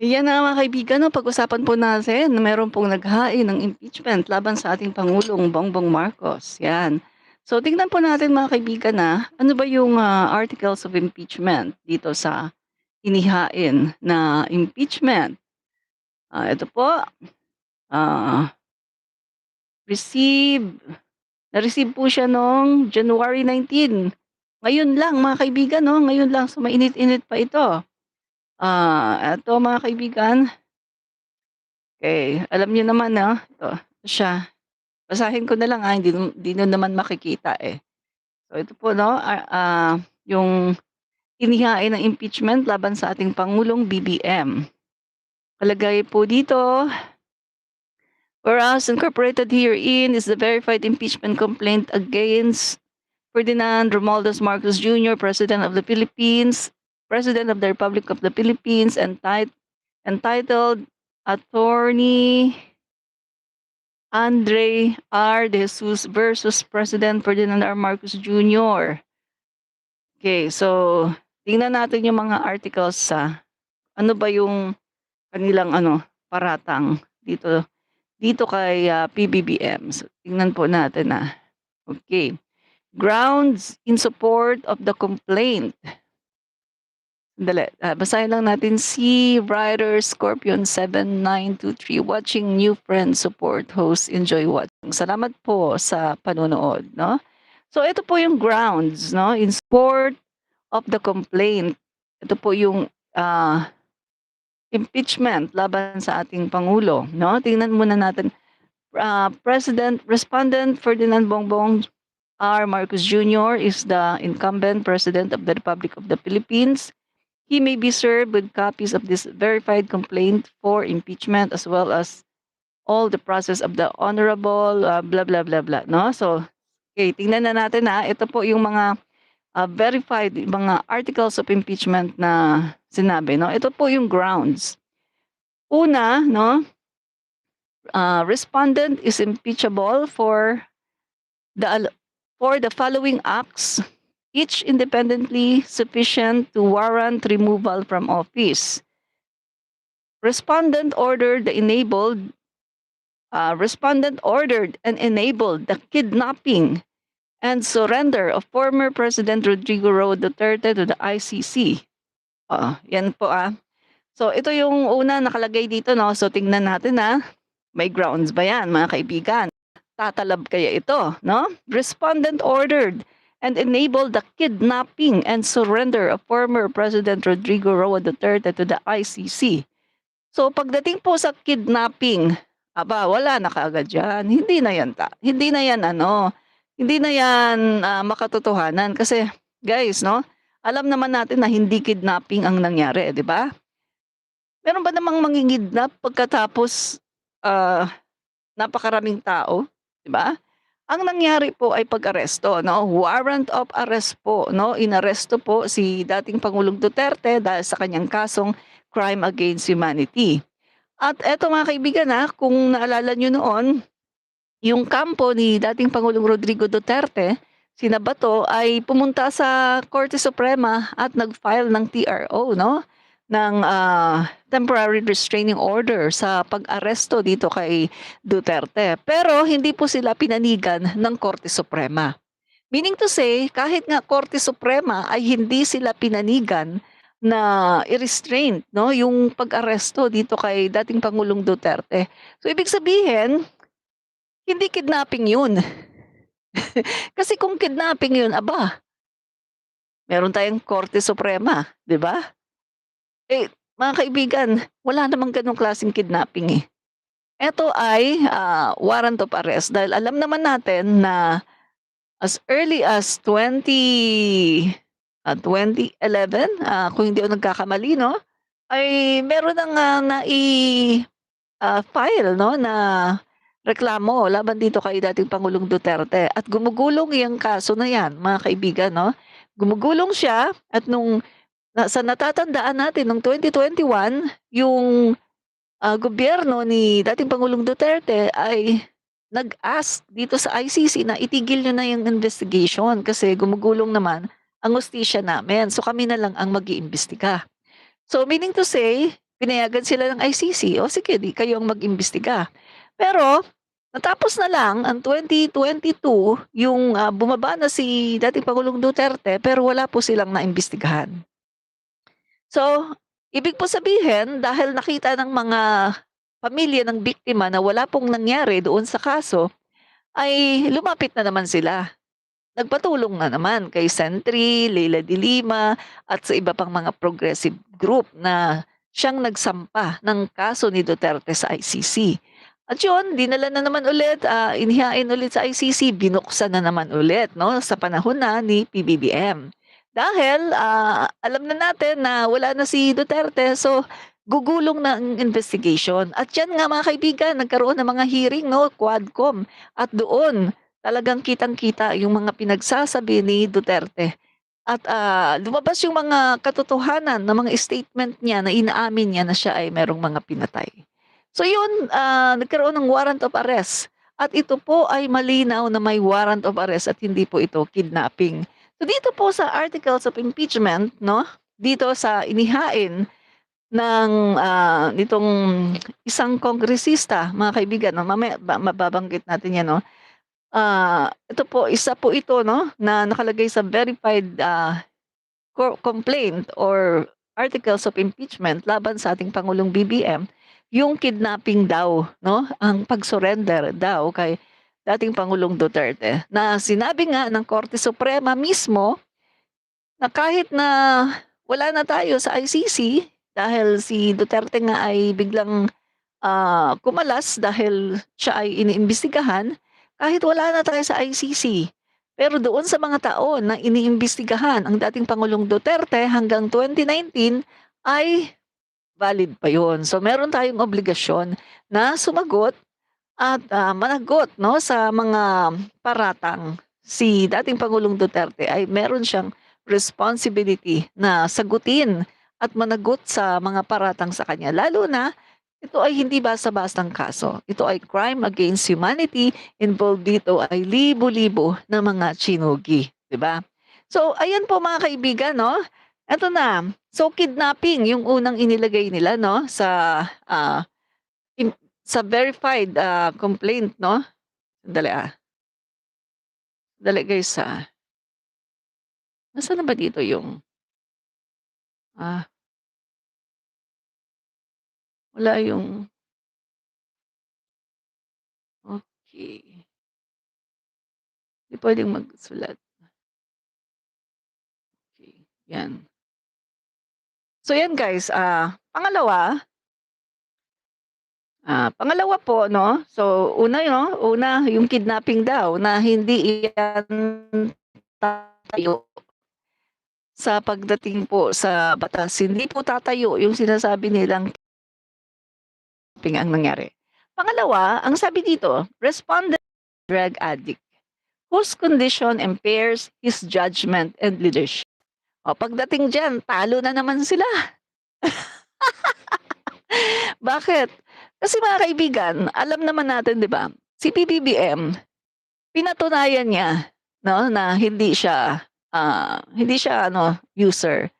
Iyan na nga mga kaibigan 'no, pag-usapan po natin na meron pong naghain ng impeachment laban sa ating Pangulong Bongbong Marcos, 'yan. So tingnan po natin mga kaibigan, ano ba yung, articles of impeachment dito sa inihain na impeachment. Ito po, ah, receive na-receive po siya nung January 19. Ngayon lang mga kaibigan 'no, ngayon lang, so mainit-init pa ito. Eto mga kaibigan, okay, alam niyo naman 'no, ito siya. Basahin ko na lang, hindi niyo naman makikita, eh. So ito po 'no, yung inihain ng impeachment laban sa ating Pangulong BBM. Nakalagay po dito, "Whereas incorporated herein is the verified impeachment complaint against Ferdinand Romualdez Marcos Jr., President of the Philippines, President of the Republic of the Philippines, entitled Attorney Andre R. De Jesus versus President Ferdinand R. Marcos Jr." Okay, so tingnan natin yung mga articles sa ano ba yung kanilang paratang dito dito kay, PBBM. So tingnan po natin, okay. Grounds in support of the complaint. Sandali, basahin lang natin si Rider Scorpion 7923, watching new friend support host, enjoy watching. Salamat po sa panonood 'no. So ito po yung grounds 'no, in support of the complaint. Ito po yung, impeachment laban sa ating pangulo 'no. Tingnan muna natin, Respondent Ferdinand Bongbong R. Marcos Jr. is the incumbent President of the Republic of the Philippines. He may be served with copies of this verified complaint for impeachment as well as all the process of the honorable, blah, blah, blah, blah, 'no. So, okay, tingnan na natin, ito po yung mga, verified mga articles of impeachment na sinabi 'no. Ito po yung grounds. Una 'no, respondent is impeachable the for the following acts, each independently sufficient to warrant removal from office. Respondent ordered and enabled the kidnapping and surrender of former President Rodrigo Roa Duterte to the ICC. Yan po. So ito yung una nakalagay dito 'no, so tingnan natin, may grounds ba yan mga kaibigan? Tatalab kaya ito 'no? Respondent ordered and enabled the kidnapping and surrender of former President Rodrigo Roa Duterte to the ICC. So pagdating po sa kidnapping, aba wala na kaagad diyan, hindi na yan, makatotohanan kasi guys 'no, alam naman natin na hindi kidnapping ang nangyari, 'di ba? Meron ba namang mangi-kidnap pagkatapos, napakaraming tao, 'di ba? Ang nangyari po ay pag-aresto 'no, warrant of arrest po 'no, inaresto po si dating Pangulong Duterte dahil sa kanyang kasong crime against humanity. At eto mga kaibigan, kung naalala niyo noon, yung kampo ni dating Pangulong Rodrigo Duterte, sina Bato ay pumunta sa Korte Suprema at nag-file ng TRO 'no, ng, temporary restraining order sa pag-aresto dito kay Duterte. Pero hindi po sila pinanigan ng Korte Suprema. Meaning to say, kahit nga Korte Suprema ay hindi sila pinanigan na i-restrain 'no, yung pag-aresto dito kay dating Pangulong Duterte. So ibig sabihin, hindi kidnapping yun. Kasi kung kidnapping yun, aba, meron tayong Korte Suprema, 'di ba? Eh, mga kaibigan, wala namang gano'ng klaseng kidnapping, eh. Eto ay, warrant of arrest dahil alam naman natin na as early as 2011, kung hindi ako nagkakamali 'no, ay meron ng, file 'no na reklamo laban dito kay dating Pangulong Duterte at gumugulong 'yang kaso na 'yan mga kaibigan 'no. Gumugulong siya at sa natatandaan natin nung 2021 yung, gobyerno ni dating Pangulong Duterte ay nag-ask dito sa ICC na itigil niyo na yung investigation kasi gumugulong naman ang hustisya namin. So kami na lang ang mag-iimbestiga. So meaning to say, pinayagan sila ng ICC, o sige, 'di kayo ang mag-imbestiga. Pero natapos na lang ang 2022 yung, bumaba na si dating Pangulong Duterte pero wala po silang naimbestigahan. So, ibig po sabihin dahil nakita ng mga pamilya ng biktima na wala pong nangyari doon sa kaso, ay lumapit na naman sila. Nagpatulong na naman kay Sentry, Leila de Lima at sa iba pang mga progressive group na siyang nagsampa ng kaso ni Duterte sa ICC. At yun, dinala na naman ulit, inihain ulit sa ICC, binuksan na naman ulit no, sa panahon na ni PBBM. Dahil alam na natin na wala na si Duterte, so gugulong na ang investigation. At yan nga mga kaibigan, nagkaroon ng mga hearing, no, Quadcom. At doon, talagang kitang-kita yung mga pinagsasabi ni Duterte. At lumabas yung mga katotohanan ng mga statement niya na inaamin niya na siya ay merong mga pinatay. So yun, nagkaroon ng warrant of arrest. At ito po ay malinaw na may warrant of arrest at hindi po ito kidnapping. So dito po sa articles of impeachment, no, dito sa inihain ng nitong isang kongresista, mga kaibigan, no, mamaya mababanggit natin yan, no. Ito po, isa po ito, no, na nakalagay sa verified complaint or articles of impeachment laban sa ating Pangulong BBM, yung kidnapping daw, no, ang pag-surrender daw kay dating Pangulong Duterte. Na sinabi nga ng Korte Suprema mismo na kahit na wala na tayo sa ICC dahil si Duterte nga ay biglang kumalas dahil siya ay iniimbestigahan, kahit wala na tayo sa ICC. Pero doon sa mga taon na iniimbestigahan ang dating Pangulong Duterte hanggang 2019 ay valid pa yon. So meron tayong obligasyon na sumagot at managot, no, sa mga paratang. Si dating Pangulong Duterte ay meron siyang responsibility na sagutin at managot sa mga paratang sa kanya. Lalo na ito ay hindi basta-bastang kaso. Ito ay crime against humanity. Involved dito ay libo-libo na mga Chinugi, 'di ba? So ayan po mga kaibigan, no. Eto na. So kidnapping yung unang inilagay nila, no, ah, im sa verified complaint, no. Sandali, sandali guys, nasaan na ba dito yung ah, wala yung okey. Di puwedeng magsulat, okey, 'yan. So 'yan guys, pangalawa po, 'no, so una 'no, una yung kidnapping daw na hindi iyan tatayo sa pagdating po sa batas. Hindi po tatayo yung sinasabi nilang kidnapping ang nangyari. Pangalawa, ang sabi dito, respondent drug addict whose condition impairs his judgment and leadership. O pagdating diyan, talo na naman sila. Bakit? Kasi mga kaibigan, alam naman natin 'di ba, si PBBM pinatunayan niya 'no, na hindi siya ano, user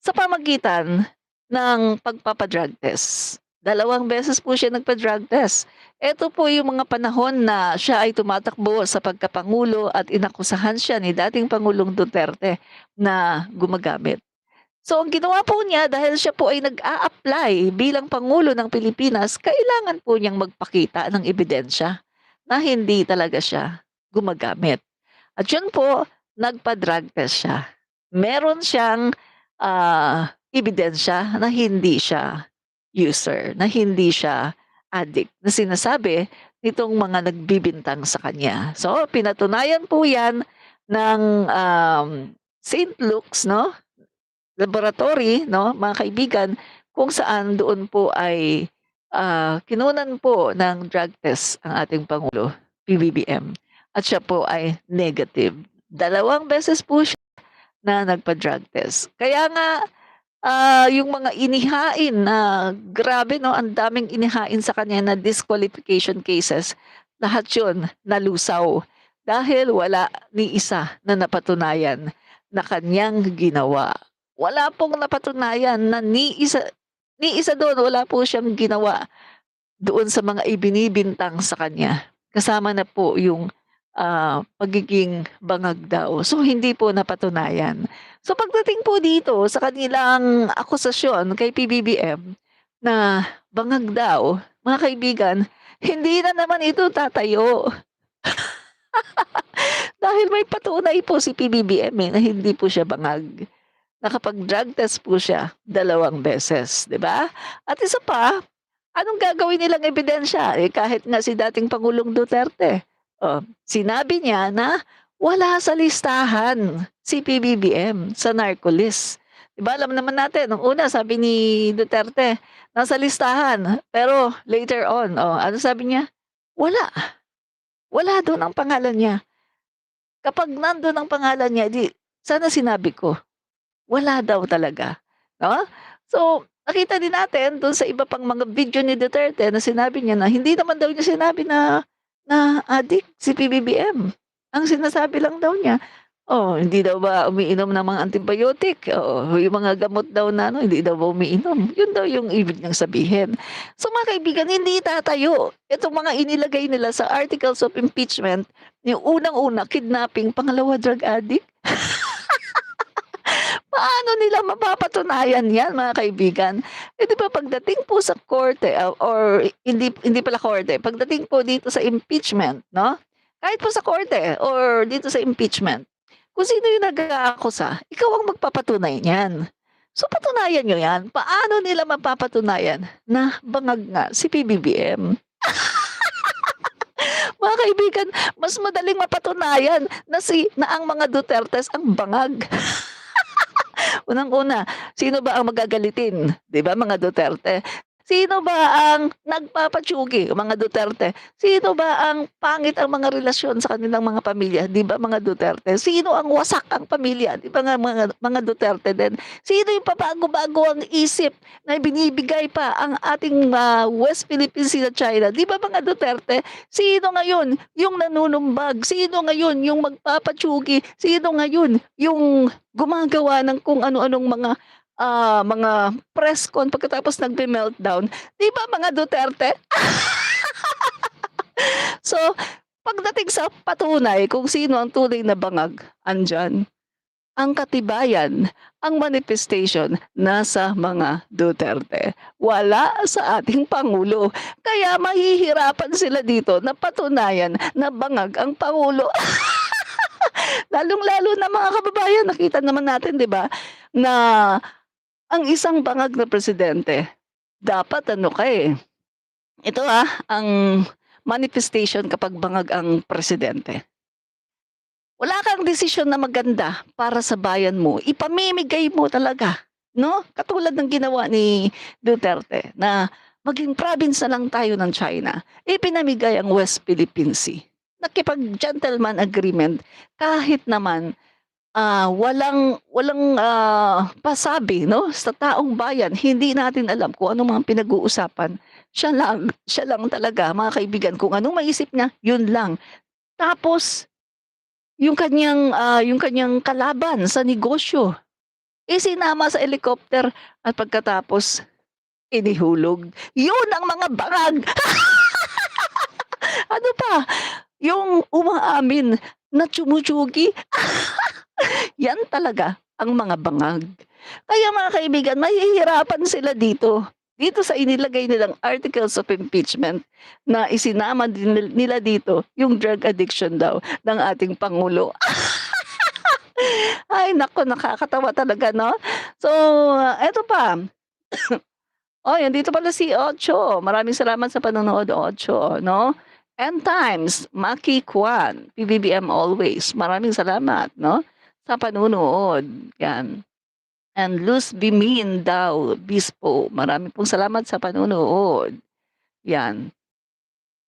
sa pamagitan ng pagpapa-drug test. 2 beses po siya nagpa-drug test. Ito po yung mga panahon na siya ay tumatakbo sa pagkapangulo at inakusahan siya ni dating Pangulong Duterte na gumagamit. So ang ginawa po niya dahil siya po ay nag-a-apply bilang Pangulo ng Pilipinas, kailangan po niyang magpakita ng ebidensya na hindi talaga siya gumagamit. At yun po, nagpa-drug test siya. Meron siyang ebidensya na hindi siya user, na hindi siya addict, na sinasabi nitong mga nagbibintang sa kanya. So pinatunayan po yan ng St. Luke's, no, laboratory, no, mga kaibigan, kung saan doon po ay kinunan po ng drug test ang ating Pangulo, PBBM, at siya po ay negative. 2 beses po siya na nagpa-drug test. Kaya nga yung mga inihain na grabe, 'no, ang daming inihain sa kanya na disqualification cases, lahat 'yun nalusaw dahil wala ni isa na napatunayan na kanyang ginawa. Wala pong napatunayan na ni isa ni isa do'n wala po siyang ginawa doon sa mga ibinibintang sa kanya. Kasama na po yung, pagiging bangag daw. So, hindi po napatunayan. So, pagdating po dito sa kanilang akusasyon kay PBBM na bangag daw, mga kaibigan, hindi na naman ito tatayo. Dahil may patunay po si PBBM, na hindi po siya bangag. Nakapag-drug test po siya 2 beses, 'di ba? At isa pa, anong gagawin nilang ebidensya, kahit nga si dating Pangulong Duterte, sinabi niya na wala sa listahan si PBBM sa narco-list. 'Di ba alam naman natin nung una sabi ni Duterte, nasa listahan, pero later on, ano sabi niya? Wala, wala dun ang pangalan niya. Kapag nandun ang pangalan niya, sana sinabi ko. Wala daw talaga, 'no? So, nakita din natin dun sa iba pang mga video ni Duterte na sinabi niya na hindi naman daw niya sinabi na na adik si PBBM. Ang sinasabi lang daw niya, hindi daw ba umiinom ng mga antibiotic, yung mga gamot daw na ano, hindi daw ba umiinom. Yun daw yung ibig niyang sabihin. So, mga kaibigan, hindi tatayo itong mga inilagay nila sa articles of impeachment, yung unang-una kidnapping, pangalawa drug addict. Paano nila mapapatunayan 'yan mga kaibigan? 'Di ba pagdating po sa korte, or hindi hindi pala korte, pagdating po dito sa impeachment 'no, kahit po sa korte or dito sa impeachment, kung sino yung nag-aakusa, ikaw ang magpapatunay niyan. So patunayan niyo 'yan. Paano nila mapapatunayan na bangag nga si PBBM? Mga kaibigan, mas madaling mapatunayan na ang mga Dutertes ang bangag. Unang-una, sino ba ang magagalitin, 'di ba, mga Duterte? Sino ba ang nagpapatsugi, mga Duterte? Sino ba ang pangit ang mga relasyon sa kanilang mga pamilya, 'di ba, mga Duterte? Sino ang wasak ang pamilya, 'di ba nga mga Duterte din? Sino yung pabago-bago ang isip na binibigay pa ang ating, West Philippine Sea at China, 'di ba, mga Duterte? Sino ngayon yung nanunumbag? Sino ngayon yung magpapatsugi? Sino ngayon yung gumagawa ng kung ano-anong mga press con pagkatapos nagme-meltdown, 'di ba mga Duterte? So, pagdating sa patunay kung sino ang tunay na bangag, andiyan. Ang katibayan, ang manifestation nasa mga Duterte, wala sa ating pangulo. Kaya mahihirapan sila dito na patunayan na bangag ang pangulo. Lalong-lalo na mga kababayan, nakita naman natin 'di ba, na ang isang bangag na presidente, dapat ano ka, ito, ang manifestation kapag bangag ang presidente. Wala kang desisyon na maganda para sa bayan mo, ipamimigay mo talaga, 'no? Katulad ng ginawa ni Duterte na maging province na lang tayo ng China, ipinamigay ang West Philippine Sea. Nakipag-gentleman agreement kahit naman walang walang, pasabi 'no, sa taong bayan. Hindi natin alam kung anong mga pinag-uusapan. Siya lang talaga mga kaibigan, kung anong maisip niya, yun lang. Tapos yung kanyang kalaban sa negosyo, isinama sa helicopter at pagkatapos inihulog. Yun ang mga bangag. Ano pa, yung umaamin na tsumutsugi. Yan talaga ang mga bangag. Kaya mga kaibigan, mahihirapan sila dito. Dito sa inilagay nilang articles of impeachment na isinama din nila dito yung drug addiction daw ng ating Pangulo. Ay naku, nakakatawa talaga 'no? So, eto pa. Andito pala si Ocho. Maraming salamat sa panonood, Ocho 'no? End Times, Maki Kwan, PBBM always. Maraming salamat 'no, sa panunood, 'yan. And Luz Bimin daw, Bispo, marami pong salamat sa panunood, 'yan.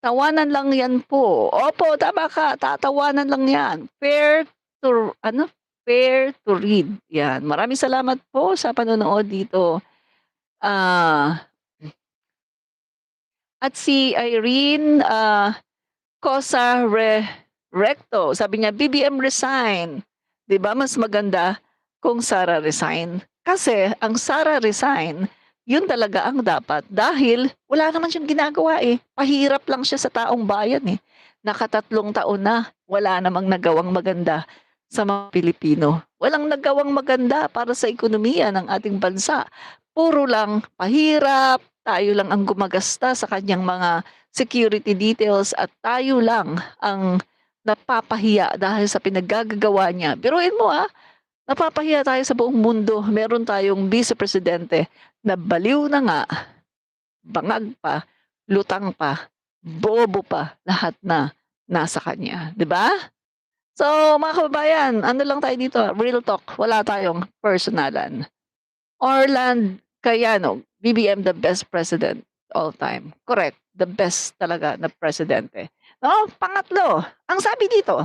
Tawanan lang 'yan po. Opo, tama ka, tatawanan lang 'yan. Fair to read, 'yan. Maraming salamat po sa panonood dito. Ah, at si Irene, Cosa Recto, sabi niya, "BBM resign." 'Di ba mas maganda kung Sara resign. Kasi ang Sara resign, Yun talaga ang dapat dahil wala naman siyang ginagawa, eh, pahirap lang siya sa taong bayan, eh. Nakatatlong taon na wala namang nagawang maganda sa mga Pilipino. Walang nagawang maganda para sa ekonomiya ng ating bansa. Puro lang pahirap, tayo lang ang gumagasta sa kanyang mga security details at tayo lang ang napapahiya dahil sa pinaggagagawa niya. Biruin mo, napapahiya tayo sa buong mundo. Meron tayong Vice Presidente na baliw na nga, bangag pa, lutang pa, bobo pa, lahat na nasa kanya, 'di ba? So, mga kababayan, ano lang tayo dito, real talk, wala tayong personalan. Orland Cayano, BBM the best president all time. Correct, the best talaga na presidente. No, pangatlo, ang sabi dito,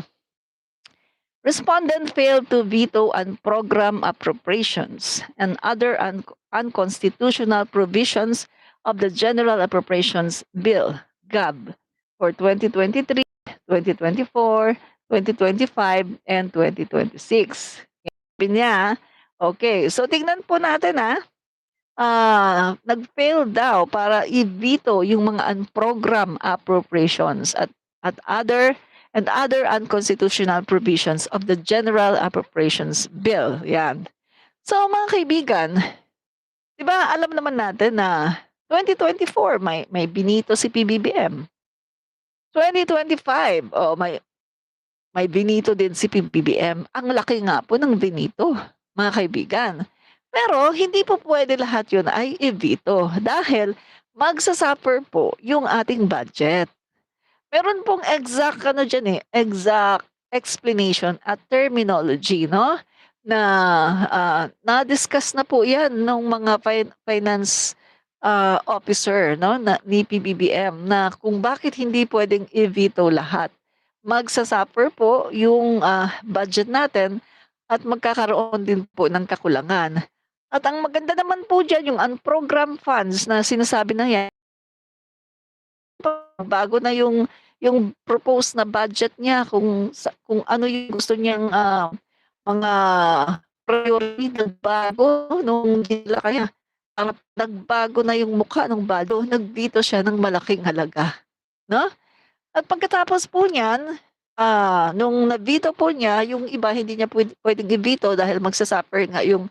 respondent failed to veto on program appropriations and other unconstitutional provisions of the General Appropriations Bill, GAB, for 2023, 2024, 2025, and 2026. Sabi niya, okay, so tingnan po natin nag-fail daw para i-veto yung mga unprogram appropriations at other unconstitutional provisions of the General Appropriations Bill. Yan. So mga kaibigan, 'di ba alam naman natin na 2024 may binito si PBBM. 2025, may binito din si PBBM. Ang laki nga po ng binito, mga kaibigan. Pero hindi po pwede lahat 'yun ay i-veto dahil magsa-suffer po yung ating budget. Meron pong exact ano diyan, exact explanation at terminology 'no, na, na-discuss na po 'yan nung mga finance, officer 'no, ni PBBM na kung bakit hindi puwedeng i-veto lahat. Magsa-suffer po yung, budget natin at magkakaroon din po ng kakulangan. At ang maganda naman po diyan yung unprogrammed funds na sinasabi na 'yan bago na yung proposed na budget niya kung ano yung gusto niyang, mga priority nagbago nung nila nagbago na yung mukha ng bago, nag-veto siya ng malaking halaga, 'no? At pagkatapos po niyan, nung na-veto po niya, yung iba hindi niya puwedeng i-veto dahil magsa-suffer nga yung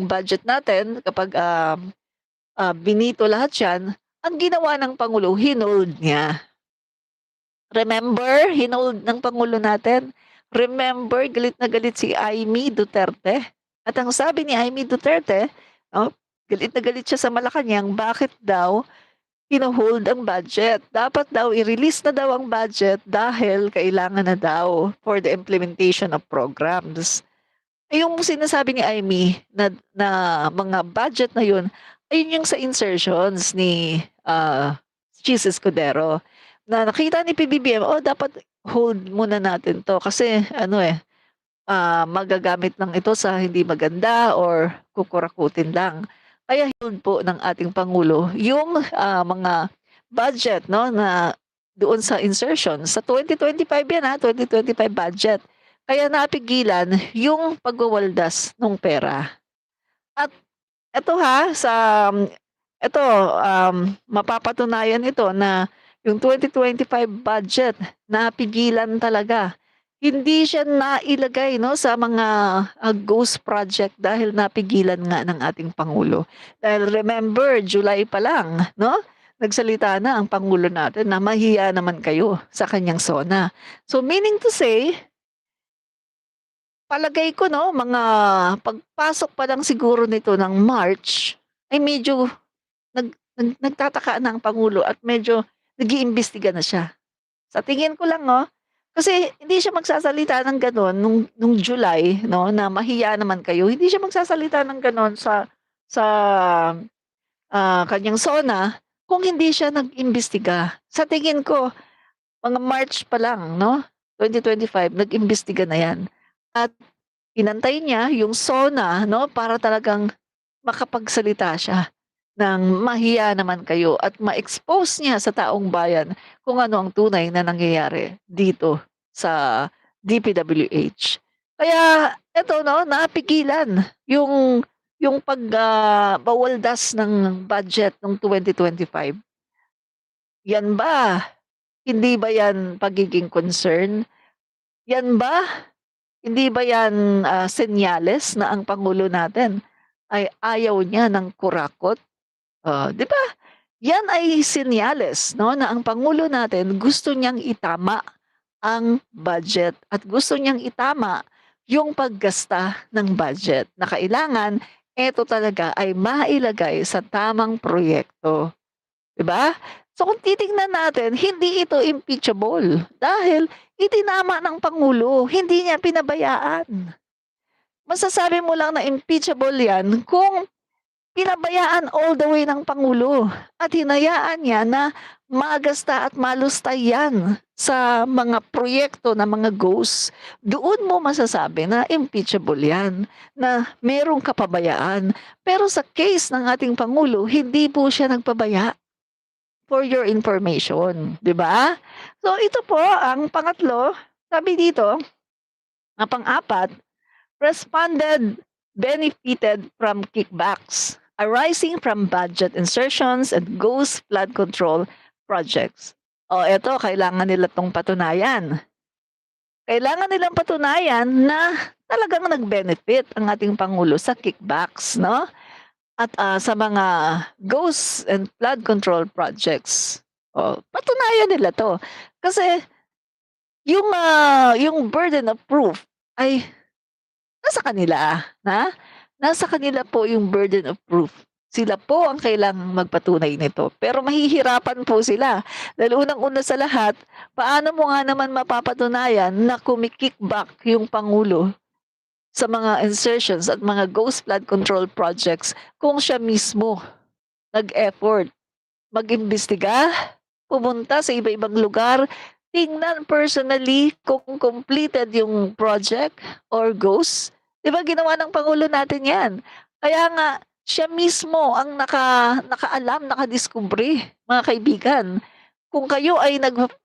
budget natin kapag, binito lahat 'yan, ang ginawa ng pangulo hinold niya. Remember, hinold ng pangulo natin. Remember, galit na galit si Amy Duterte. At ang sabi ni Amy Duterte, galit na galit siya sa Malacanang, bakit daw hino-hold ang budget. Dapat daw i-release na daw ang budget dahil kailangan na daw for the implementation of programs. Yung sinasabi ni Amy na mga budget na yun, ayun yung sa insertions ni Chis Escudero. Na nakita ni PBBM, dapat hold muna natin 'to kasi magagamit lang ito sa hindi maganda or kukurakutin lang. Kaya hold po ng ating pangulo yung, mga budget 'no, na doon sa insertion. Sa 2025 yan, 2025 budget. Kaya napigilan yung pagwawaldas nung pera. At eto eto, mapapatunayan ito na yung 2025 budget napigilan talaga. Hindi siya nailagay 'no sa mga, ghost project dahil napigilan nga ng ating pangulo. Dahil remember July pa lang 'no, nagsalita na ang pangulo natin na mahiya naman kayo sa kanyang SONA. So meaning to say, palagay ko 'no, mga pagpasok pa lang siguro nito ng March, ay medyo nagtataka na ang pangulo at medyo nag-iimbestiga na siya. Sa tingin ko lang 'no, kasi hindi siya magsasalita ng gano'n nung July 'no, na mahiya naman kayo, hindi siya magsasalita ng gano'n sa, kaniyang SONA kung hindi siya nag-imbestiga. Sa tingin ko mga March pa lang 'no, 2025 nag-imbestiga na 'yan at inantay niya yung SONA 'no, para talagang makapagsalita siya ng mahiya naman kayo at ma-expose niya sa taong bayan kung ano ang tunay na nangyayari dito sa DPWH. Kaya eto 'no, napigilan yung yung bawaldas ng budget nung 2025, yan ba, hindi ba yan pagiging concern? Yan ba, hindi ba yan, senyales na ang pangulo natin ay ayaw niya ng kurakot? 'Di ba? Yan ay senyales 'no, na ang pangulo natin gusto niyang itama ang budget at gusto niyang itama yung paggasta ng budget na kailangan eto talaga ay mailagay sa tamang proyekto, 'di ba? So kung titingnan natin, hindi ito impeachable dahil itinama ng pangulo, hindi niya pinabayaan. Masasabi mo lang na impeachable 'yan kung pinabayaan all the way ng pangulo at hinayaan niya na magasta at malustay 'yan sa mga proyekto na mga goals. Doon mo masasabi na impeachable 'yan, na merong kapabayaan. Pero sa case ng ating pangulo, hindi po siya nagpabaya, for your information, 'di ba? So ito po ang pangatlo, sabi dito, pang-apat, responded benefited from kickbacks arising from budget insertions and ghost flood control projects. O eto, kailangan nila 'tong patunayan. Kailangan nilang patunayan na talagang nag-benefit ang ating pangulo sa kickbacks 'no, at, sa mga ghost and flood control projects. O patunayan nila 'to. Kasi yung burden of proof ay nasa kanila, na nasa kanila po yung burden of proof. Sila po ang kailangang magpatunay nito, pero mahihirapan po sila. Dahil unang-una sa lahat, paano mo nga naman mapapatunayan na kumi-kickback yung pangulo sa mga insertions at mga ghost flood control projects kung siya mismo nag-effort mag-imbestiga, pumunta sa iba-ibang lugar, tingnan personally kung completed yung project or ghost. 'Di ba ginawa ng pangulo natin 'yan? Kaya nga siya mismo ang nakaalam, nakadiskubre, mga kaibigan. Kung kayo ay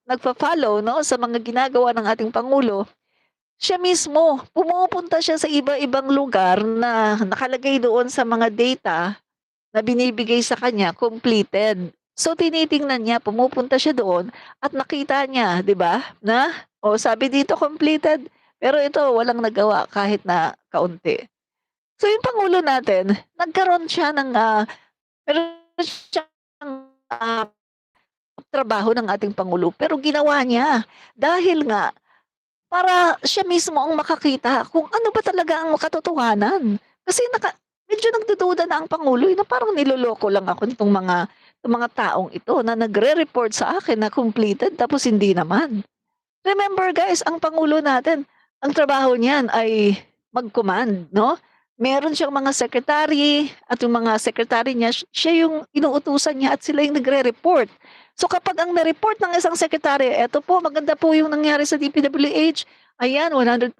nagfa-follow 'no, sa mga ginagawa ng ating pangulo, siya mismo pumupunta siya sa iba-ibang lugar na nakalagay doon sa mga data na binibigay sa kanya completed. So tinitingnan niya, pumupunta siya doon at nakita niya, 'di ba, na, o sabi dito completed, pero ito walang nagawa kahit na kaunti. So yung pangulo natin, nagkaroon siya ng, meron siyang, trabaho ng ating pangulo pero ginawa niya dahil nga para siya mismo ang makakita kung ano ba talaga ang katotohanan. Kasi medyo nagdududa na ang pangulo, na parang niloloko lang ako nitong mga taong ito na nagre-report sa akin na completed tapos hindi naman. Remember guys, ang pangulo natin, ang trabaho niyan ay mag-command 'no? Meron siyang mga secretary at yung mga secretary niya, siya yung inuutusan niya at sila yung nagre-report. So kapag ang na-report ng isang secretary, "Eto po, maganda po yung nangyari sa DPWH, ayan 100%,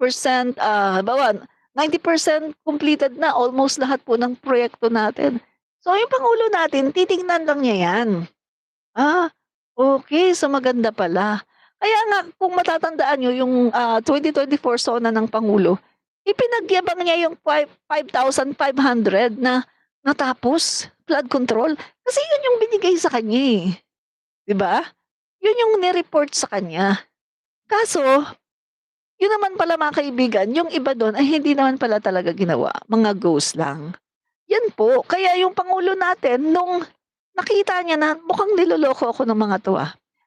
halimbawa 90% completed na almost lahat po ng proyekto natin." So yung pangulo natin titingnan lang niya 'yan. Ah, okey. So maganda pala. Kaya nga kung matatandaan niyo yung, 2024 SONA ng pangulo, ipinagyabang niya yung 5,500 na natapos, flood control. Kasi yun yung binigay sa kanya, 'di ba? Yun yung ni-report sa kanya. Kaso, yun naman pala mga kaibigan, yung iba dun ay hindi naman pala talaga ginawa, mga ghost lang. Yan po, kaya yung pangulo natin nung nakita niya na mukhang niloloko ako ng mga 'to,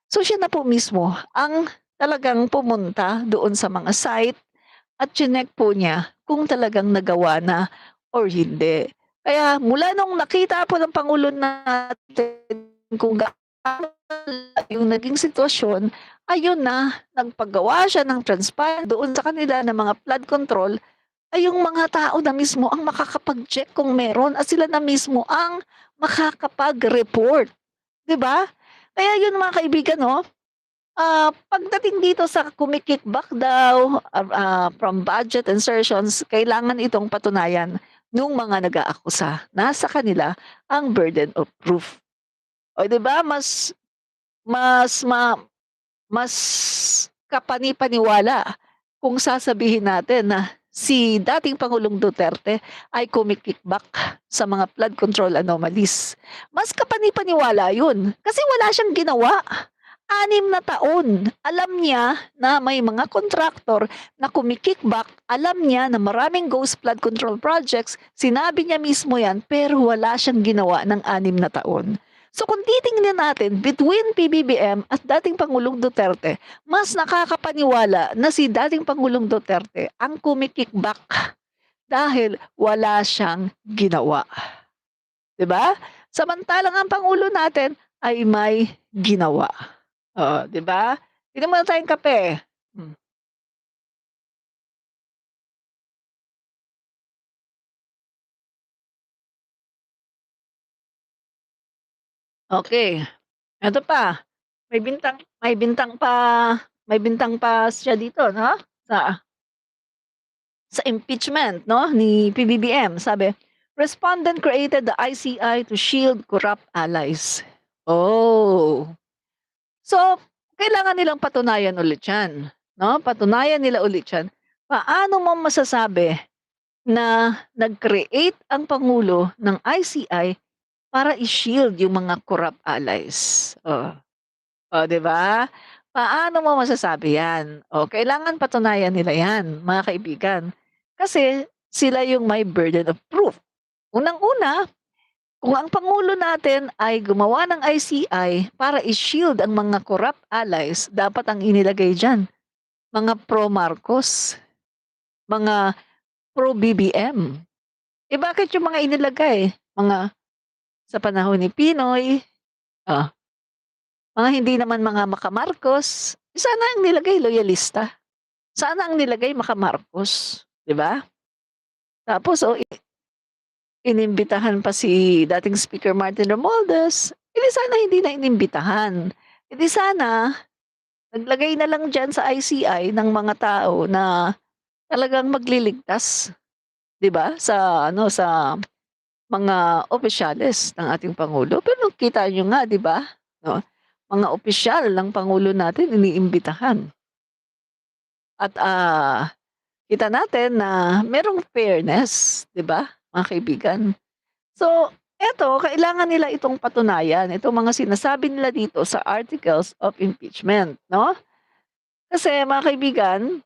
so siya na po mismo ang talagang pumunta doon sa mga site at chineck po niya kung talagang nagawa na or hindi. Kaya mula nung nakita po ng pangulo natin kung gaano yung naging sitwasyon, ayun na, nagpagawa siya ng transparent doon sa kanila ng mga flood control, ay yung mga tao na mismo ang makakapag-check kung meron at sila na mismo ang makakapag-report, 'di ba? Kaya yun mga kaibigan 'no, pagdating dito sa kumi-kickback daw, from budget insertions, kailangan itong patunayan nung mga nag-aakusa. Nasa kanila ang burden of proof. O 'di ba mas ma mas kapani-paniwala kung sasabihin natin na si dating Pangulong Duterte ay kumikikbak sa mga flood control anomalies. Mas kapani-paniwala yun kasi wala siyang ginawa. 6 na taon. Alam niya na may mga kontraktor na kumikikbak. Alam niya na maraming ghost flood control projects. Sinabi niya mismo yan pero wala siyang ginawa ng 6 na taon. So kung titingnan natin between PBBM at dating Pangulong Duterte, mas nakakapaniwala na si dating Pangulong Duterte ang kumikikbak dahil wala siyang ginawa. 'Di ba? Samantalang ang Pangulo natin ay may ginawa. Oo, 'di ba? Inom muna tayong kape. Hmm, okey. Eto pa, may bintang pa siya dito 'no, sa impeachment 'no, ni PBBM. Sabi, "Respondent created the ICI to shield corrupt allies." Oh. So, kailangan nilang patunayan ulit 'yan 'no, patunayan nila ulit 'yan. Paano mo masasabi na nag-create ang pangulo ng ICI para i-shield yung mga corrupt allies? Oh. Oh, 'di ba? Paano mo masasabi 'yan? Oh, kailangan patunayan nila 'yan, mga kaibigan. Kasi sila yung may burden of proof. Unang-una, kung ang pangulo natin ay gumawa ng ICI para i-shield ang mga corrupt allies, dapat ang inilagay diyan, mga pro-Marcos, mga pro-BBM. Eh, bakit yung mga inilagay, mga sa panahon ni Pinoy, oh, mga hindi naman mga maka-Marcos, sana ang nilagay loyalista. Sana ang nilagay maka-Marcos, 'di ba? Tapos, oh, inimbitahan pa si dating Speaker Martin Romualdez, eh, di sana hindi na inimbitahan. Eh, di sana naglagay na lang diyan sa ICI ng mga tao na talagang magliligtas, 'di ba, sa ano, sa mga opisyales ng ating pangulo. Pero kita niyo nga, 'di ba, 'no, mga opisyal ng pangulo natin iniimbitahan at, kita natin na merong fairness, 'di ba, mga kaibigan. So, eto kailangan nila itong patunayan, itong mga sinasabi nila dito sa articles of impeachment, 'no? Kasi mga kaibigan,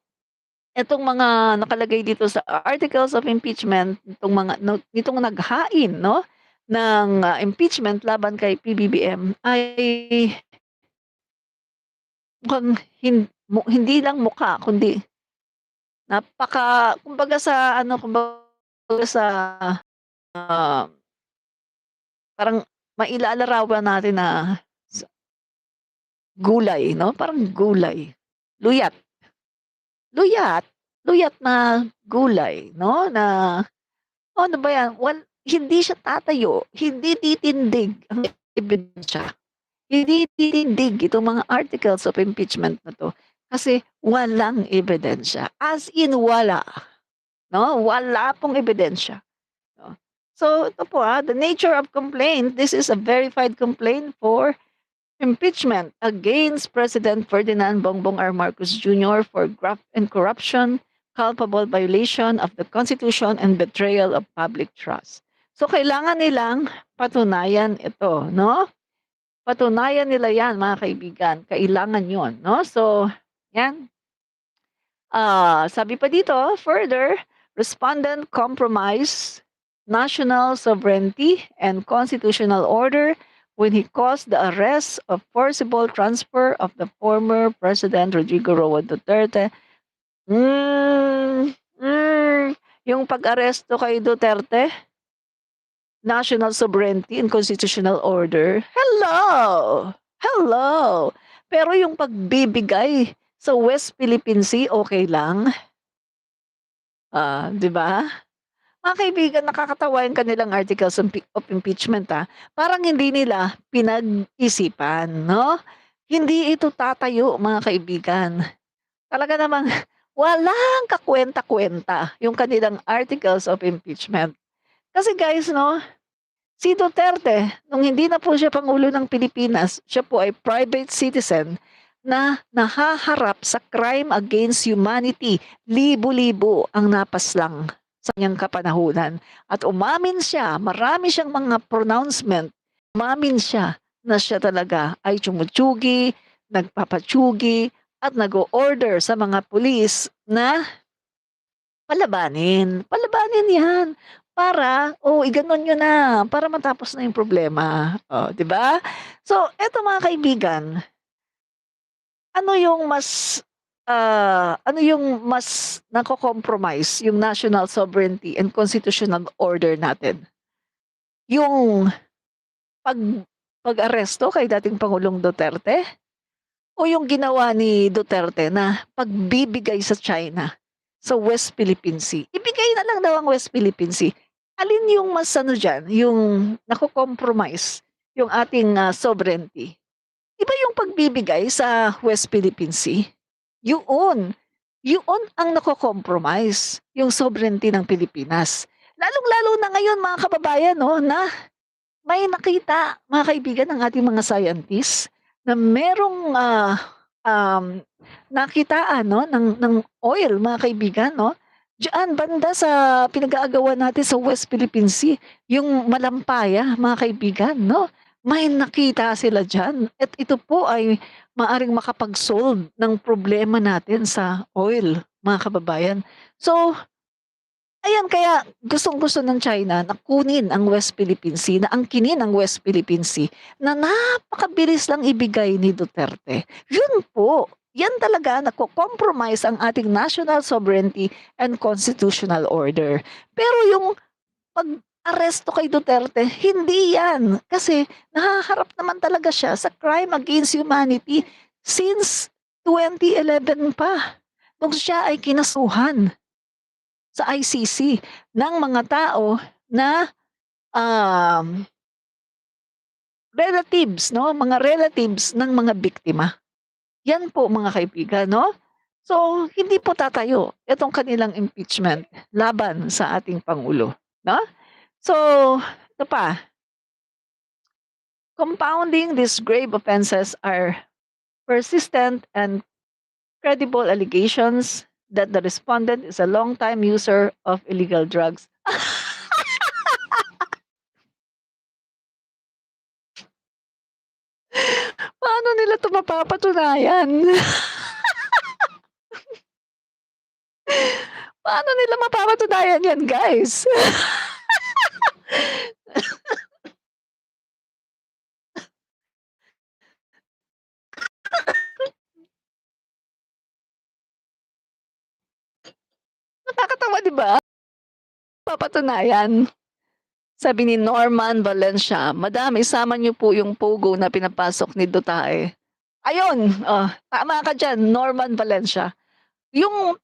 itong mga nakalagay dito sa articles of impeachment, itong mga nitong naghain, 'no, ng, impeachment laban kay PBBM ay mukhang hindi lang mukha kundi kumbaga sa ano, kumbaga sa, ah, parang mailalarawan natin na sa gulay 'no, parang gulay, luyat, luyat, luyat na gulay 'no, na ano ba 'yan, hindi siya tatayo, hindi titindig ang ebidensya, hindi titindig itong mga articles of impeachment na 'to kasi walang ebidensya, as in wala 'no, wala pong ebidensya. Oh. So ito po, the nature of complaint, this is a verified complaint for impeachment against President Ferdinand Bongbong R. Marcos Jr. for graft and corruption, culpable violation of the Constitution and betrayal of public trust. So kailangan nilang patunayan ito, no? Patunayan nila 'yan, mga kaibigan, kailangan 'yon, no? So 'yan, sabi pa dito, further, respondent compromise national sovereignty and constitutional order when he caused the arrest of forcible transfer of the former President Rodrigo Roa Duterte. Hmm, yung pag-aresto kay Duterte, national sovereignty and constitutional order. Hello! Hello! Pero yung pagbibigay sa West Philippine Sea, okay lang? 'Di ba? Mga kaibigan, nakakatawa yung kanilang articles of impeachment, parang hindi nila pinag-isipan, 'no? Hindi ito tatayo, mga kaibigan. Talaga namang walang kakuwenta-kuwenta yung kanilang articles of impeachment. Kasi guys 'no, si Duterte nung hindi na po siya pangulo ng Pilipinas, siya po ay private citizen, na nahaharap sa crime against humanity. Libo-libo ang napaslang sa kanyang kapanahunan. At umamin siya, marami siyang mga pronouncement. Umamin siya na siya talaga ay tsumutsugi, nagpapatsugi, at nag-o-order sa mga pulis na palabanin. Palabanin 'yan para, iganon niyo na, para matapos na yung problema, 'di ba? So, eto mga kaibigan, ano yung mas, ano yung mas nako-compromise yung national sovereignty and constitutional order natin? Yung pag pag-aresto kay dating Pangulong Duterte o yung ginawa ni Duterte na pagbibigay sa China sa West Philippine Sea? Ibigay na lang daw ang West Philippine Sea. Alin yung mas ano diyan, yung nako-compromise yung ating, sovereignty? Iba yung pagbibigay sa West Philippine Sea, yun. Yun ang nako-compromise, yung sovereignty ng Pilipinas. Lalong-lalo na ngayon mga kababayan 'no, na may nakita mga kaibigan ng ating mga scientists na merong, nakitaan 'no ng oil mga kaibigan 'no, diyaan banda sa pinag-aagawan natin sa West Philippine Sea, yung Malampaya mga kaibigan 'no. May nakita sila diyan at ito po ay maaaring makapag-solve ng problema natin sa oil mga kababayan. So, ayan, kaya gustong-gusto ng China na kunin ang West Philippine Sea, na angkinin ang West Philippine Sea na napakabilis lang ibigay ni Duterte. Yun po, yan talaga nako-compromise ang ating national sovereignty and constitutional order. Pero yung pag-aresto kay Duterte, hindi yan. Kasi nahaharap naman talaga siya sa crime against humanity since 2011 pa, nung siya ay kinasuhan sa ICC ng mga tao na, um, relatives 'no, mga relatives ng mga biktima. Yan po mga kaibigan 'no. So, hindi po tatayo itong kanilang impeachment laban sa ating pangulo 'no. So, ito pa, compounding these grave offenses are persistent and credible allegations that the respondent is a long-time user of illegal drugs. Paano nila 'to mapapatunayan? Paano nila mapapatunayan 'yan, guys? Nakakatawa 'di ba? Papatunayan. Sabi ni Norman Valencia, "Madam, isama niyo po yung pogo na pinapasok ni Duterte." Ayun, tama ka diyan, Norman Valencia. Yung